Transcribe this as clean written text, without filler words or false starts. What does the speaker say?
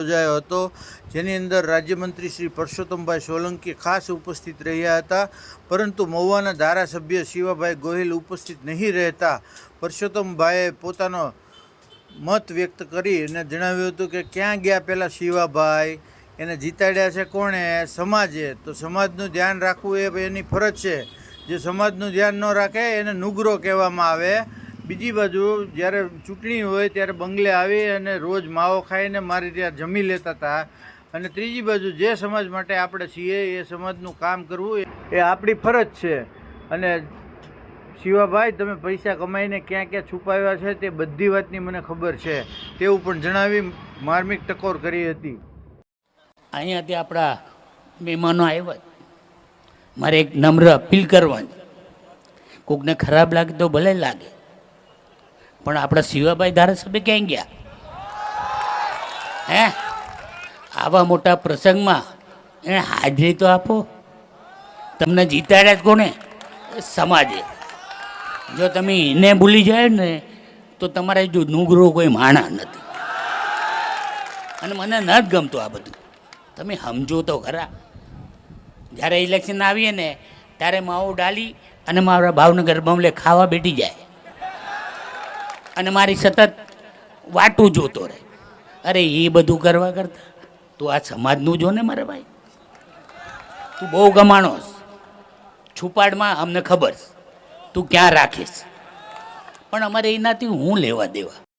યોજાયો હતો, જેની અંદર રાજ્યમંત્રી શ્રી પરસોત્તમભાઈ સોલંકી ખાસ ઉપસ્થિત રહ્યા હતા, પરંતુ મહુવાના ધારાસભ્ય શિવાભાઈ ગોહિલ ઉપસ્થિત નહીં રહેતા પરસોત્તમભાઈએ પોતાનો મત વ્યક્ત કરી અને જણાવ્યું હતું કે ક્યાં ગયા પહેલાં શિવાભાઈ, એને જીતાડ્યા છે કોણે? સમાજે. તો સમાજનું ધ્યાન રાખવું એ એની ફરજ છે. જે સમાજનું ધ્યાન ન રાખે એને નુગરો કહેવામાં આવે. બીજી બાજુ જ્યારે ચૂંટણી હોય ત્યારે બંગલે આવી અને રોજ માવો ખાઈને મારી ત્યાં જમી લેતા હતા. અને ત્રીજી બાજુ જે સમાજ માટે આપણે છીએ એ સમાજનું કામ કરવું એ આપણી ફરજ છે. અને શિવાભાઈ, તમે પૈસા કમાઈને ક્યાં ક્યાં છુપાવ્યા છે તે બધી વાતની મને ખબર છે, તેવું પણ જણાવી માર્મિક ટકોર કરી હતી. અહીંયાથી આપણા મહેમાનો આવ્યા, મારે એક નમ્ર અપીલ કરવાની. કોકને ખરાબ લાગે તો ભલે લાગે, પણ આપણા શિવાભાઈ ધારાસભ્ય ક્યાં ગયા? હે, આવા મોટા પ્રસંગમાં એને હાજરી તો આપો. તમને જીતાડ્યા જ કોને? સમાજે. જો તમે એને ભૂલી જાય ને તો તમારે જો નુગરો કોઈ માણા નથી. અને મને ન જ ગમતું આ બધું. તમે સમજો તો ખરા. જ્યારે ઇલેક્શન આવીએ ને ત્યારે માવો ડાલી અને મારા ભાવનગર બમલે ખાવા બેઠી જાય અને મારી સતત વાટું જોતો રહે. અરે એ બધું કરવા કરતા તું આ સમાજનું જો ને મારે ભાઈ. તું બહુ ગમાણોસ. છુપાડમાં અમને ખબર તું ક્યાં રાખીશ, પણ અમારે એનાથી હું લેવા દેવા.